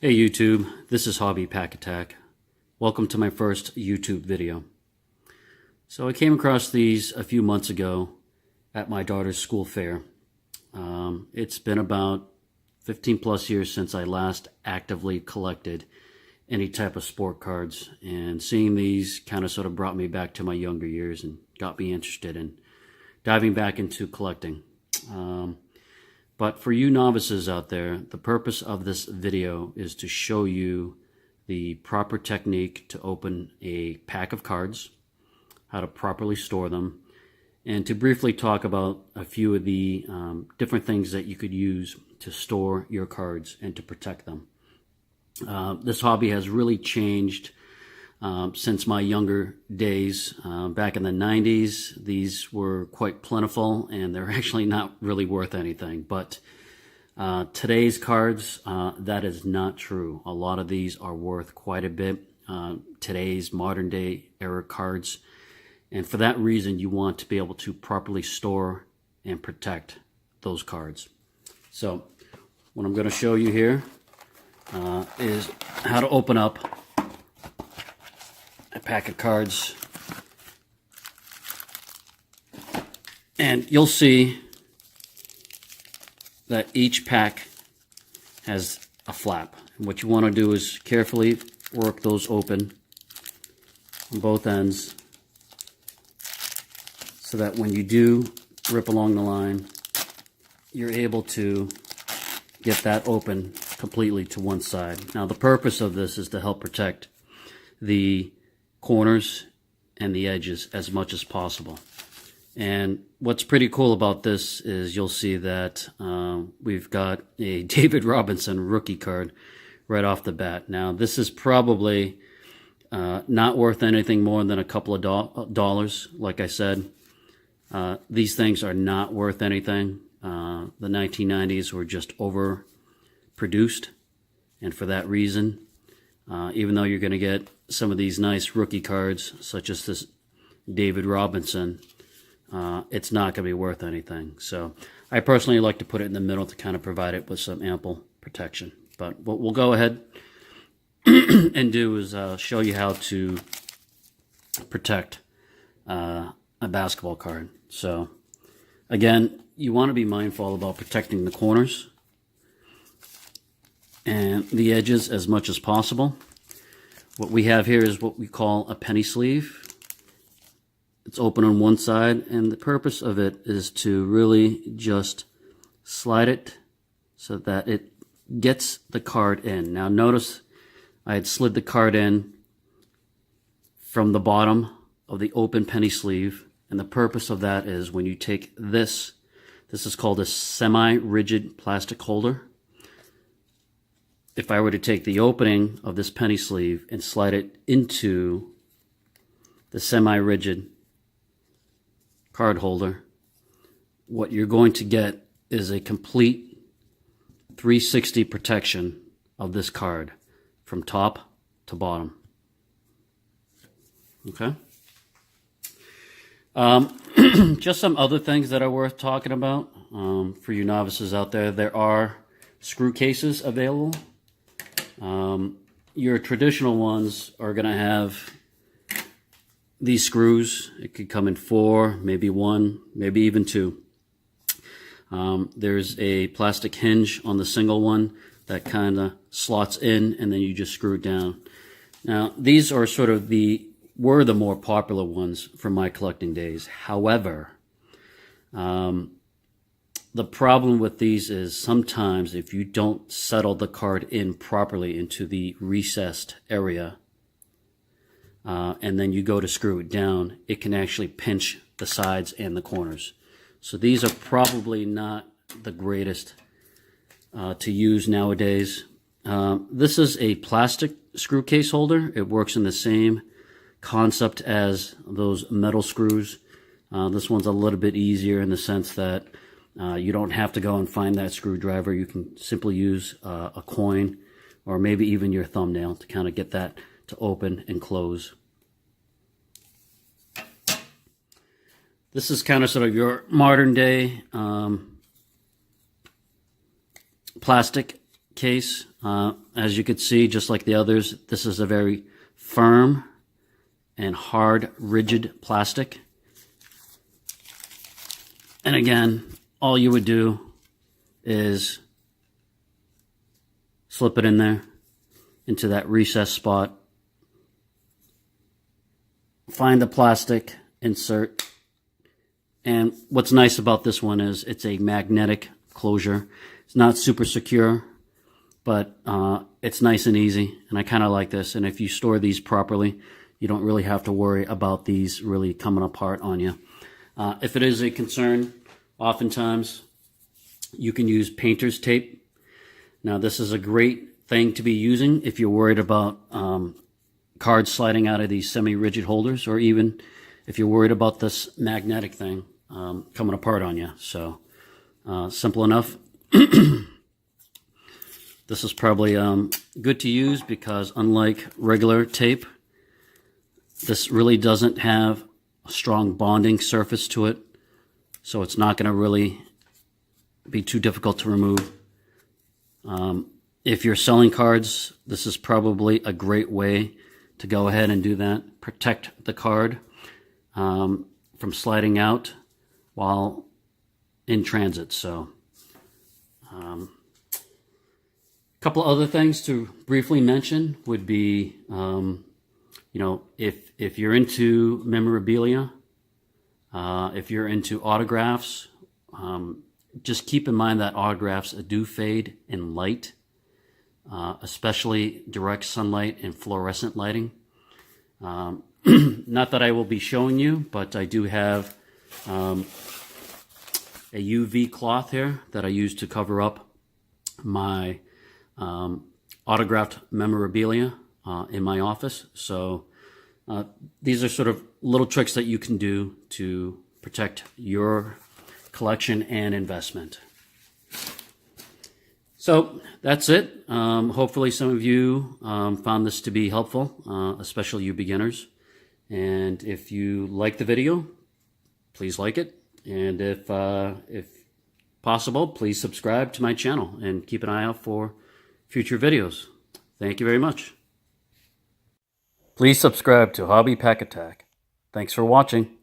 Hey YouTube, this is Hobby Pack Attack. Welcome to my first YouTube video. So I came across these a few months ago at my daughter's school fair. It's been about 15 plus years since I last actively collected any type of sport cards, and seeing these kind of sort of brought me back to my younger years and got me interested in diving back into collecting. But for you novices out there, the purpose of this video is to show you the proper technique to open a pack of cards, how to properly store them, and to briefly talk about a few of the different things that you could use to store your cards and to protect them. This hobby has really changed since my younger days. Back in the 90s, these were quite plentiful and they're actually not really worth anything. But today's cards, that is not true. A lot of these are worth quite a bit. Today's modern day era cards. And for that reason, you want to be able to properly store and protect those cards. So what I'm going to show you here is how to open up a pack of cards, and you'll see that each pack has a flap. And what you want to do is carefully work those open on both ends so that when you do rip along the line, you're able to get that open completely to one side. Now the purpose of this is to help protect the corners and the edges as much as possible. And what's pretty cool about this is you'll see that we've got a David Robinson rookie card right off the bat. Now this is probably not worth anything more than a couple of dollars. Like I said, these things are not worth anything. The 1990s were just overproduced, and for that reason, even though you're going to get some of these nice rookie cards, such as this David Robinson, it's not going to be worth anything. So I personally like to put it in the middle to kind of provide it with some ample protection. But what we'll go ahead and do is show you how to protect a basketball card. So again, you want to be mindful about protecting the corners and the edges as much as possible. What we have here is what we call a penny sleeve. It's open on one side, and the purpose of it is to really just slide it so that it gets the card in. Now notice I had slid the card in from the bottom of the open penny sleeve, and the purpose of that is when you take this is called a semi-rigid plastic holder. If I were to take the opening of this penny sleeve and slide it into the semi-rigid card holder, what you're going to get is a complete 360 protection of this card from top to bottom. Okay? Just some other things that are worth talking about for you novices out there. There are screw cases available. Your traditional ones are going to have these screws. It could come in 4, maybe 1, maybe even 2. There's a plastic hinge on the single one that kind of slots in, and then you just screw it down. Now these are sort of were the more popular ones from my collecting days. However, the problem with these is sometimes if you don't settle the card in properly into the recessed area, and then you go to screw it down, it can actually pinch the sides and the corners. So these are probably not the greatest to use nowadays. This is a plastic screw case holder. It works in the same concept as those metal screws. This one's a little bit easier in the sense that you don't have to go and find that screwdriver. You can simply use a coin or maybe even your thumbnail to kind of get that to open and close. This is kind of sort of your modern day plastic case. As you can see, just like the others, this is a very firm and hard, rigid plastic. And again, all you would do is slip it in there into that recess spot. Find the plastic, insert. And what's nice about this one is it's a magnetic closure. It's not super secure, but it's nice and easy. And I kind of like this. And if you store these properly, you don't really have to worry about these really coming apart on you. If it is a concern, oftentimes you can use painter's tape. Now, this is a great thing to be using if you're worried about cards sliding out of these semi-rigid holders, or even if you're worried about this magnetic thing coming apart on you. So simple enough. This is probably good to use because unlike regular tape, this really doesn't have a strong bonding surface to it, so it's not going to really be too difficult to remove. If you're selling cards, this is probably a great way to go ahead and do that. Protect the card from sliding out while in transit. So a couple other things to briefly mention would be, you know, if you're into memorabilia, if you're into autographs, just keep in mind that autographs do fade in light, especially direct sunlight and fluorescent lighting. Not that I will be showing you, but I do have a UV cloth here that I use to cover up my autographed memorabilia in my office. So these are sort of little tricks that you can do to protect your collection and investment. So that's it. Hopefully some of you found this to be helpful, especially you beginners. And if you like the video, please like it. And if possible, please subscribe to my channel and keep an eye out for future videos. Thank you very much. Please subscribe to Hobby Pack Attack. Thanks for watching.